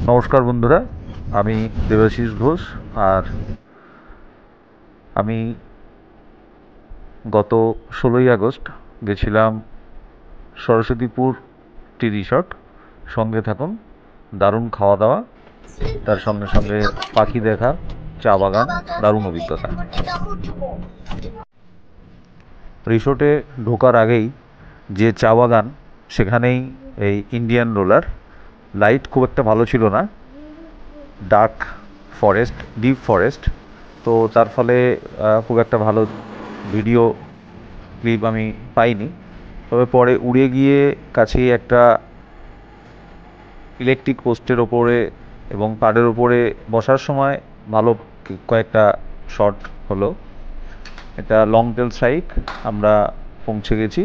নমস্কার বন্ধুরা, আমি দেবাশিস ঘোষ। আর আমি গত 16ই আগস্ট গেছিলাম সরস্বতীপুর টি রিসর্ট। সঙ্গে থাকুন, দারুণ খাওয়া দাওয়া, তার সঙ্গে সঙ্গে পাখি দেখা, চা বাগান, দারুণ অভিজ্ঞতা। রিসোর্টে ঢোকার আগেই যে চা বাগান, সেখানেই এই ইন্ডিয়ান রোলার। লাইট খুব একটা ভালো ছিল না, ডার্ক ফরেস্ট, ডিপ ফরেস্ট, তো তার ফলে খুব একটা ভালো ভিডিও ক্লিপ আমি পাইনি। তবে পরে উড়ে গিয়ে কাছেই একটা ইলেকট্রিক পোস্টের ওপরে এবং পাড়ের ওপরে বসার সময় ভালো কয়েকটা শট হলো। এটা লং টেল স্ট্রাইক। আমরা পৌঁছে গেছি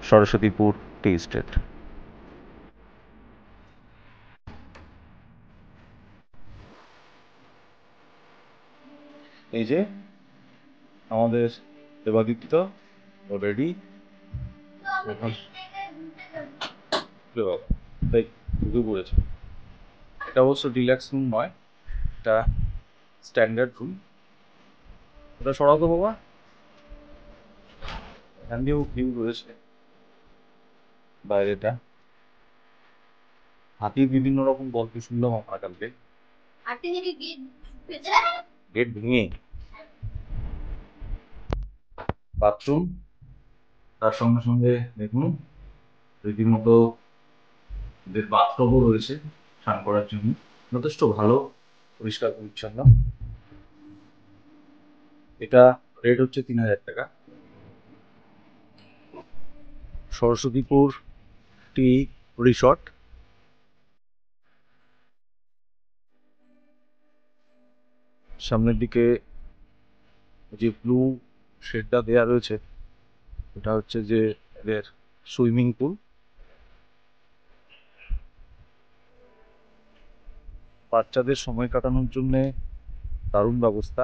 সরস্বতীপুর টি এস্টেট। এই যে আমাদের দেবাদিত্য অলরেডি ঢুকে পড়েছে। এটা অবশ্য রিল্যাক্স রুম নয়, এটা স্ট্যান্ডার্ড রুম। ওটা সরাও তো বাবা। এখান দিয়েও ভিউ রয়েছে বাইরেটা। হাতির বিভিন্ন রকম গল্প শুনলাম আমরা কালকে। গেট ভেঙে বাথরুম, তার সঙ্গে সঙ্গে দেখুন রীতিমতো বাথটবও রয়েছে স্নান করার জন্য। যথেষ্ট ভালো, পরিষ্কার পরিচ্ছন্ন। এটা রেট হচ্ছে 3000 টাকা। সরস্বতীপুর টি রিসর্ট। সামনের দিকে যে ব্লু শেডটা দেয়া রয়েছে, এটা হচ্ছে যে এদের সুইমিং পুল। বাচ্চাদের সময় কাটানোর জন্য দারুণ ব্যবস্থা।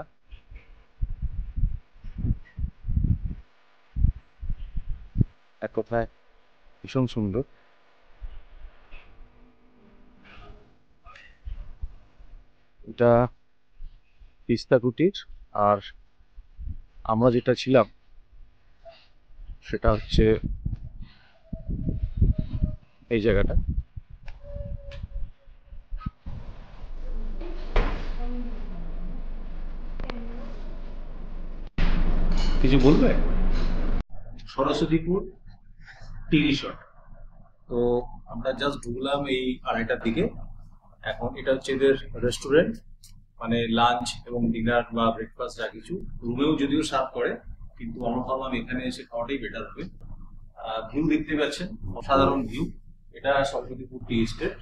এক কথায় ভীষণ সুন্দর। এটা তিস্তা কুটির। আর আমরা যেটা ছিলাম সেটা হচ্ছে এই জায়গাটা। কিছু বলবে? সরস্বতীপুর টি রিসর্ট। তো আমরা জাস্ট ঢুকলাম এই 2:30টার দিকে। এখন এটা হচ্ছে এদের রেস্টুরেন্ট, মানে লাঞ্চ এবং ডিনার বা ব্রেকফাস্ট যা কিছু রুমেও যদিও সার্ভ করে, কিন্তু আমরা ভাবলাম এখানে এসে খাওয়াটাই বেটার হবে। ভিউ দেখতে পাচ্ছেন, অসাধারণ ভিউ। এটা সরস্বতীপুর টি এস্টেট।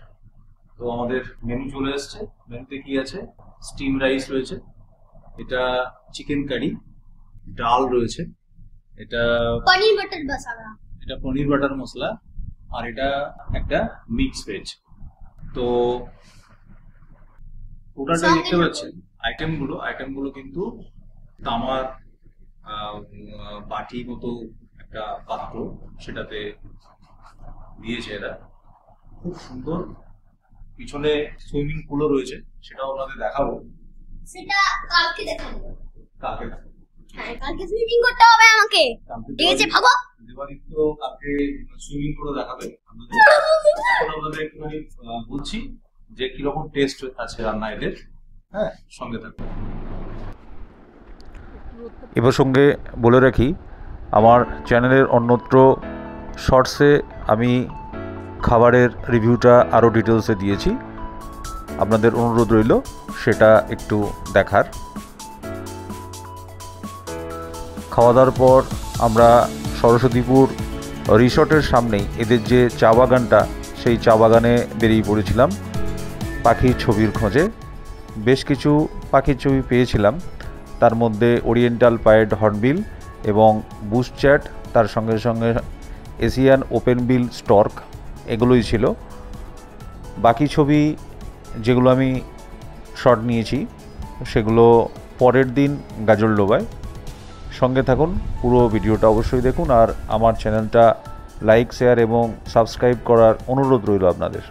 তো আমাদের মেনু চলে এসছে। মেনুতে কি আছে? স্টিম রাইস রয়েছে, এটা চিকেন কারি, ডাল রয়েছে, এটা পনির বাটার মশলা, এটা পনির বাটার মশলা, আর এটা একটা মিক্স ভেজ। তো টোটালটা দেখতে পাচ্ছেন আইটেমগুলো কিন্তু তামার বাটি মতো একটা পাত্র, সেটাতে দিয়েছে এরা। খুব সুন্দর। পিছনে সুইমিং পুলও রয়েছে, সেটাও আপনাদের দেখাবো। সেটা কালকে দেখাবো। কালকে হ্যাঁ, কালকে সুইমিং করতে হবে আমাকে, ঠিক আছে? ভাগো। দেবাদিত্য কালকে সুইমিং পুলও দেখাবে আপনাদের। এখন আপনাদের একটুখানি বলছি যে কিরকম টেস্ট আছে রান্না এদের। হ্যাঁ, সঙ্গে থাকবে। এ প্রসঙ্গে বলে রাখি, আমার চ্যানেলের অন্যত্র শর্টসে আমি খাবারের রিভিউটা আরও ডিটেলসে দিয়েছি। আপনাদের অনুরোধ রইল সেটা একটু দেখার। খাওয়া দাওয়ার পর আমরা সরস্বতীপুর রিসর্টের সামনেই এদের যে চা বাগানটা, সেই চা বাগানে বেরিয়ে পড়েছিলাম পাখির ছবির খোঁজে। বেশ কিছু পাখির ছবি পেয়েছিলাম, তার মধ্যে ওরিয়েন্টাল পায়েড হর্নবিল এবং বুশচ্যাট, তার সঙ্গে সঙ্গে এশিয়ান ওপেন বিল স্টর্ক, এগুলোই ছিল। বাকি ছবি যেগুলো আমি শট নিয়েছি সেগুলো পরের দিন গাজলডোবায়। সঙ্গে থাকুন, পুরো ভিডিওটা অবশ্যই দেখুন। আর আমার চ্যানেলটা লাইক, শেয়ার এবং সাবস্ক্রাইব করার অনুরোধ রইল আপনাদের।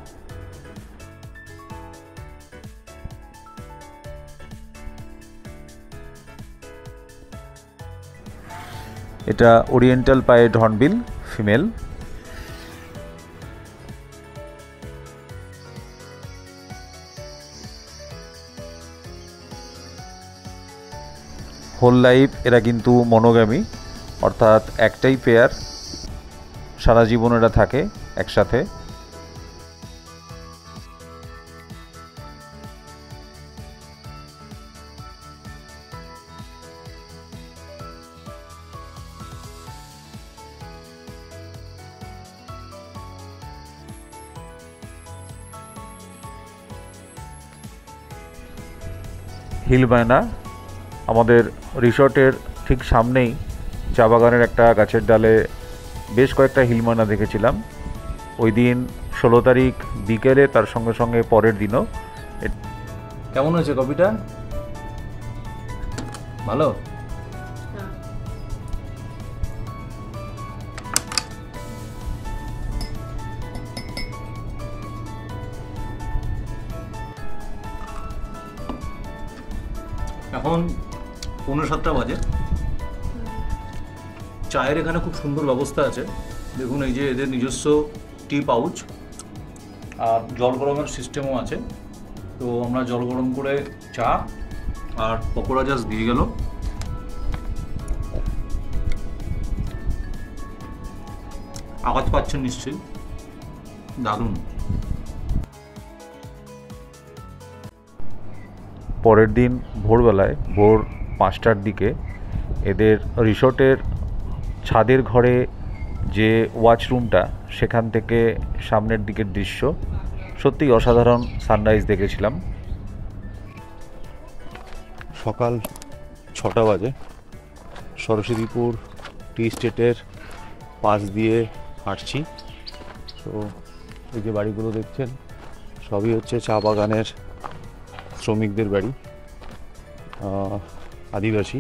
এটা oriental pied hornbill female. Whole life এরা কিন্তু মনোগামী, অর্থাৎ একটাই পেয়ার, সারা জীবন এরা থাকে একসাথে। হিল বায়না আমাদের রিসর্টের ঠিক সামনেই চা বাগানের একটা গাছের ডালে বেশ কয়েকটা হিল ময়না দেখেছিলাম। ওই দিন 16 তারিখ বিকেলে, তার সঙ্গে সঙ্গে পরের দিনও। কেমন হয়েছে কপিটা? ভালো। এখন 6:45 বাজে। চায়ের এখানে খুব সুন্দর ব্যবস্থা আছে। দেখুন, এই যে এদের নিজস্ব টি পাউচ আর জল গরমের সিস্টেমও আছে। তো আমরা জল গরম করে চা আর পকোড়া জাস্ট দিয়ে গেল। আওয়াজ পাচ্ছেন নিশ্চয়ই, দারুণ। পরের দিন ভোরবেলায়, ভোর 5টার দিকে, এদের রিসর্টের ছাদের ঘরে যে ওয়াচরুমটা, সেখান থেকে সামনের দিকের দৃশ্য সত্যিই অসাধারণ সানরাইজ দেখেছিলাম। সকাল 6টা বাজে। সরস্বতীপুর টি স্টেটের পাশ দিয়ে হাঁটছি। তো এই যে বাড়িগুলো দেখছেন, সবই হচ্ছে চা বাগানের শ্রমিকদের বাড়ি। আদিবাসী,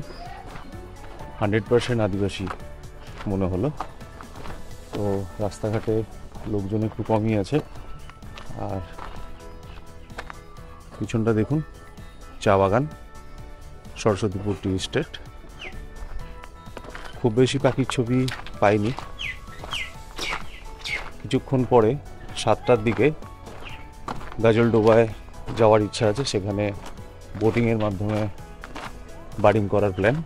100% আদিবাসী মনে হলো। তো রাস্তাঘাটে লোকজন একটু কমই আছে। আর পিছনটা দেখুন, চা বাগান, সরস্বতীপুর টি স্টেট। খুব বেশি পাখির ছবি পাইনি। কিছুক্ষণ পরে 7টার দিকে গাজলডোবায় যাওয়ার ইচ্ছা আছে। সেখানে বোটিংয়ের মাধ্যমে বার্ডিং করার প্ল্যান।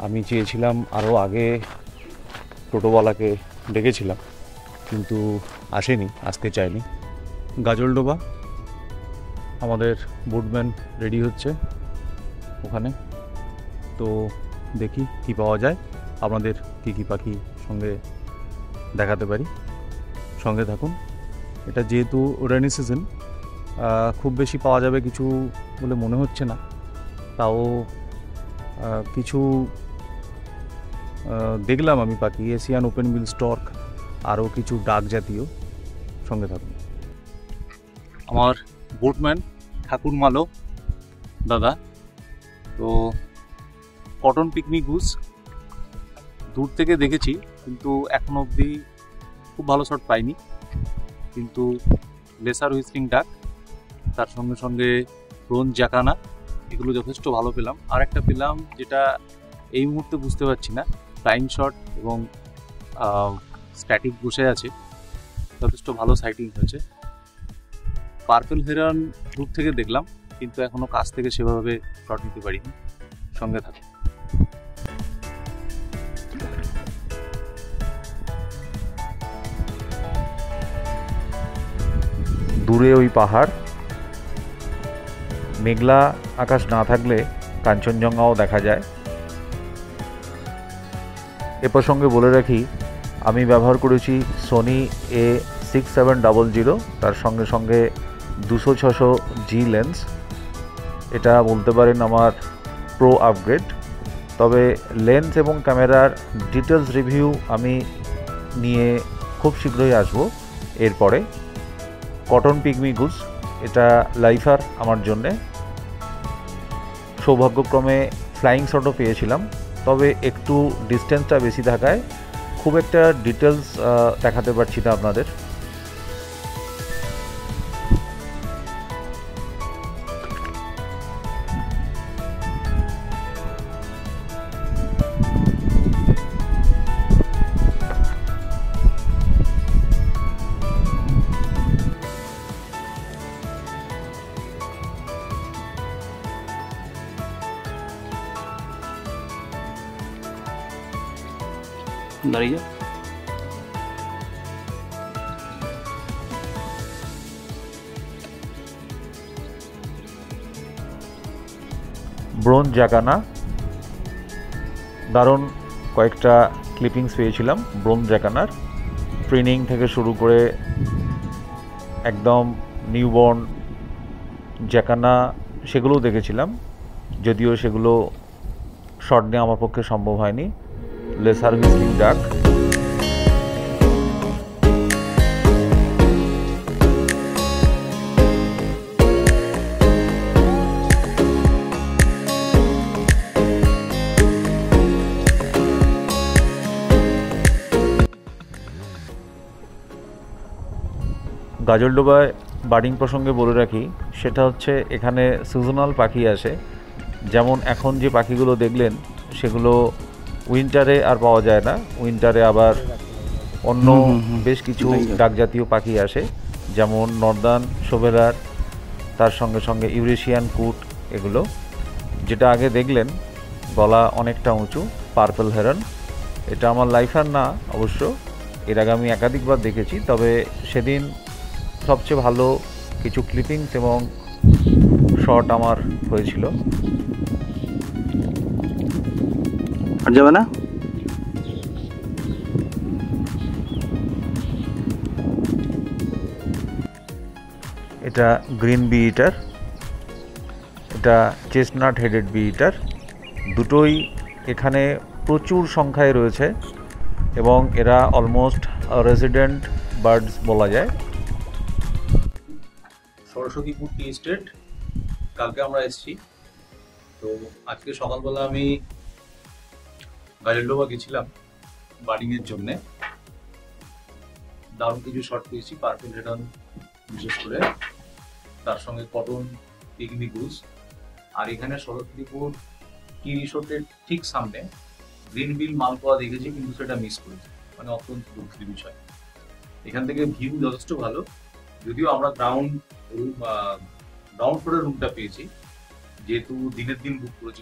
আমি চেয়েছিলাম আরও আগে, টোটোওয়ালাকে ডেকেছিলাম, কিন্তু আসেনি, আসতে চায়নি। গাজলডোবা, আমাদের বোটম্যান রেডি হচ্ছে ওখানে। তো দেখি কি পাওয়া যায়, আপনাদের কী কী পাখি সঙ্গে দেখাতে পারি। সঙ্গে থাকুন। এটা যেহেতু রেনি সিজন, খুব বেশি পাওয়া যাবে কিছু বলে মনে হচ্ছে না। তাও কিছু দেখলাম আমি পাখি, এশিয়ান ওপেন বিল স্টর্ক, আরও কিছু ডাক জাতীয়। সঙ্গে থাকুন। আমার বোটম্যান ঠাকুর মালো দাদা। তো কটন পিকনিক গুজ দূর থেকে দেখেছি, কিন্তু এখনো অবধি খুব ভালো শট পাইনি। কিন্তু লেসার হুইস্লিং ডাক, তার সঙ্গে সঙ্গে ব্রোঞ্জ জাকানা, এগুলো যথেষ্ট ভালো পেলাম। আর একটা পেলাম যেটা এই মুহূর্তে বুঝতে পারছি না, ফ্লাইং শট এবং স্ট্যাটিক বসে আছে, যথেষ্ট ভালো সাইটিং হয়েছে। পার্পল হেরন দূর থেকে দেখলাম, কিন্তু এখনও কাছ থেকে সেভাবে শট নিতে পারিনি। সঙ্গে থাকুন। দূরে ওই পাহাড়, মেঘলা আকাশ না থাকলে কাঞ্চনজঙ্ঘাও দেখা যায়। এ প্রসঙ্গে বলে রাখি, আমি ব্যবহার করেছি সোনি A6700, তার সঙ্গে সঙ্গে 200-600 জি লেন্স। এটা বলতে পারেন আমার প্রো আপগ্রেড। তবে লেন্স এবং ক্যামেরার ডিটেলস রিভিউ আমি নিয়ে খুব শীঘ্রই আসব। এরপরে কটন পিগমি গুজ, এটা লাইফার আমার জন্যে। সৌভাগ্যক্রমে ফ্লাইং শটও পেয়েছিলাম, তবে একটু ডিস্টেন্সটা বেশি থাকায় খুব একটা ডিটেলস দেখাতে পারছি না আপনাদের। দাঁড়িয়ে ব্রোঞ্জ জাকানা, দারুণ কয়েকটা ক্লিপিংস পেয়েছিলাম ব্রোঞ্জ জাকানার, ট্রেনিং থেকে শুরু করে একদম নিউবর্ন জাকানা সেগুলোও দেখেছিলাম, যদিও সেগুলো শর্ট নেওয়া আমার পক্ষে সম্ভব হয়নি। লেসার হুইস্লিং ডাক, গাজলডোবায় বার্ডিং প্রসঙ্গে বলে রাখি, সেটা হচ্ছে এখানে সিজনাল পাখি আসে। যেমন এখন যে পাখিগুলো দেখলেন সেগুলো উইন্টারে আর পাওয়া যায় না, উইন্টারে আবার অন্য বেশ কিছু ডাক জাতীয় পাখি আসে, যেমন নর্দার্ন শোভেলার, তার সঙ্গে সঙ্গে ইউরেশিয়ান কুট, এগুলো যেটা আগে দেখলেন গলা অনেকটা উঁচু, পার্পল হেরন। এটা আমার লাইফার না অবশ্য, এর আগে আমি একাধিকবার দেখেছি, তবে সেদিন সবচেয়ে ভালো কিছু ক্লিপিংস এবং শট আমার হয়েছিল। আর যাবে না? এটা গ্রিন বি ইটার, এটা চেস্টনাট হেডেড বি ইটার, দুটোই এখানে প্রচুর সংখ্যায় রয়েছে এবং এরা অলমোস্ট রেসিডেন্ট বার্ডস বলা যায়। সরস্বতীপুর টি এস্টেট কালকে আমরা এসেছি, তো আজকে সকালবেলা আমি গাজলডোবা গেছিলাম বার্ডিংয়ের জন্যে। দারুণ কিছু শট পেয়েছি, পার্পল হেডন বিশেষ করে, তার সঙ্গে কটন পিগমি গুজ। আর এখানে সরস্বতীপুর টি রিসোর্টের ঠিক সামনে গ্রিন বিল মালপোয়া দেখেছি, কিন্তু সেটা মিস করেছি, মানে অত্যন্ত দুঃখের বিষয়। এখান থেকে ভিউ যথেষ্ট ভালো, যদিও আমরা গ্রাউন্ড ফ্লোরের রুমটা পেয়েছি, যেহেতু দিনের দিন বুক করেছি,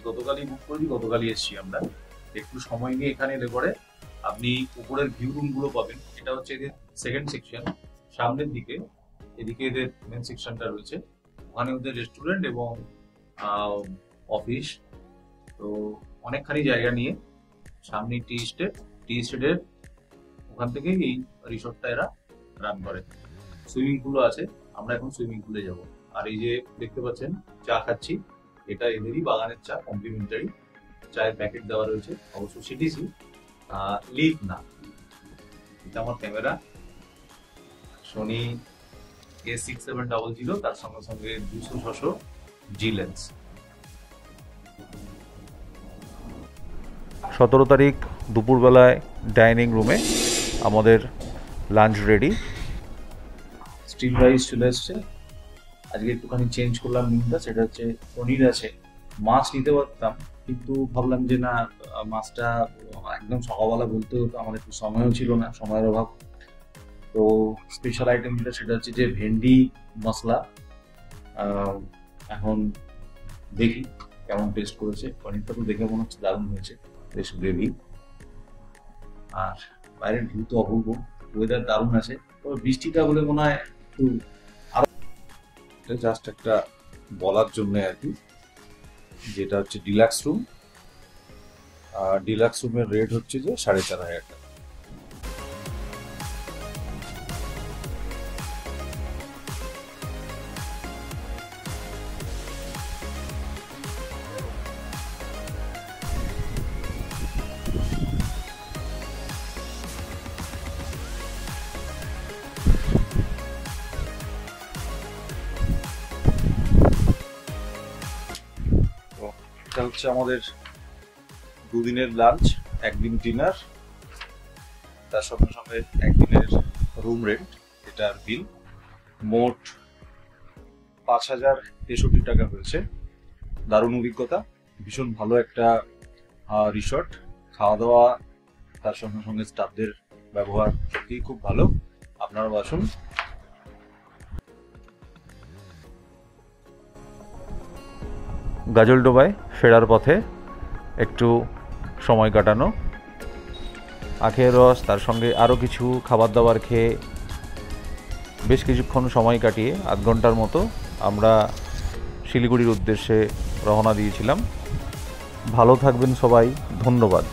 গতকালই এসেছি আমরা। একটু সময় নিয়ে এখানে এলে পরে আপনি উপরের ভিউ রুমগুলো পাবেন। এটা হচ্ছে এদের সেকেন্ড সেকশন, সামনের দিকে এদিকে এদের মেন সেকশনটা রয়েছে, ওখানে ওদের রেস্টুরেন্ট এবং অফিস, তো অনেকখানি জায়গা নিয়ে সামনে টি স্টেটের ওখান থেকে এই রিসোর্টটা এরা রান করে। সুইমিং পুলও আছে, আমরা এখন সুইমিং পুলে যাব। আর এই যে দেখতে পাচ্ছেন চা খাচ্ছি, এটা এদেরই বাগানের চা, কমপ্লিমেন্টারি চায়ের প্যাকেট দেওয়া রয়েছে, অবশ্য সিটিসি লিভ না। এটা আমার ক্যামেরা সোনি A6700, তার সঙ্গে সঙ্গে 200-600 জি লেন্স। 17 তারিখ দুপুরবেলায় ডাইনিং রুমে আমাদের লাঞ্চ রেডি। স্টিম রাইস চলে এসছে, আজকে একটুখানি চেঞ্জ করলাম মেনুটা, সেটা হচ্ছে পনির আছে। মাছ নিতে পারতাম, কিন্তু ভাবলাম যে না, মাছটা একদম সকালবেলা বলতে হতো, আমার একটু সময়ও ছিল না, সময়ের অভাব। তো স্পেশাল আইটেম যেটা সেটা হচ্ছে যে ভেন্ডি মশলা। এখন দেখি কেমন টেস্ট করেছে, পনিরটা তো দেখে মনে হচ্ছে দারুণ হয়েছে, বেশ গ্রেভি। আর বাইরের ভিউ তো অপূর্ব, ওয়েদার দারুণ আছে, তবে বৃষ্টিটা হলে মনে হয় একটু আরো। এটা জাস্ট একটা বলার জন্য আর কি, যেটা হচ্ছে ডিলাক্স রুম। আর ডিলাক্স রুমের রেট হচ্ছে যে 4500 টাকা। এটা হচ্ছে আমাদের দুদিনের লাঞ্চ, একদিন ডিনার। তার সঙ্গে সঙ্গে একদিনের রুম রেন্ট, এটার বিল মোট 5,063 টাকা হয়েছে। দারুণ অভিজ্ঞতা, ভীষণ ভালো একটা রিসর্ট, খাওয়া দাওয়া তার সঙ্গে সঙ্গে স্টাফদের ব্যবহার সত্যিই খুব ভালো। আপনারাও আসুন। গাজলডোবায় ফেরার পথে একটু সময় কাটানো, আখের রস তার সঙ্গে আরও কিছু খাবার দাবার খেয়ে বেশ কিছুক্ষণ সময় কাটিয়ে আধ ঘন্টার মতো আমরা শিলিগুড়ির উদ্দেশ্যে রওনা দিয়েছিলাম। ভালো থাকবেন সবাই, ধন্যবাদ।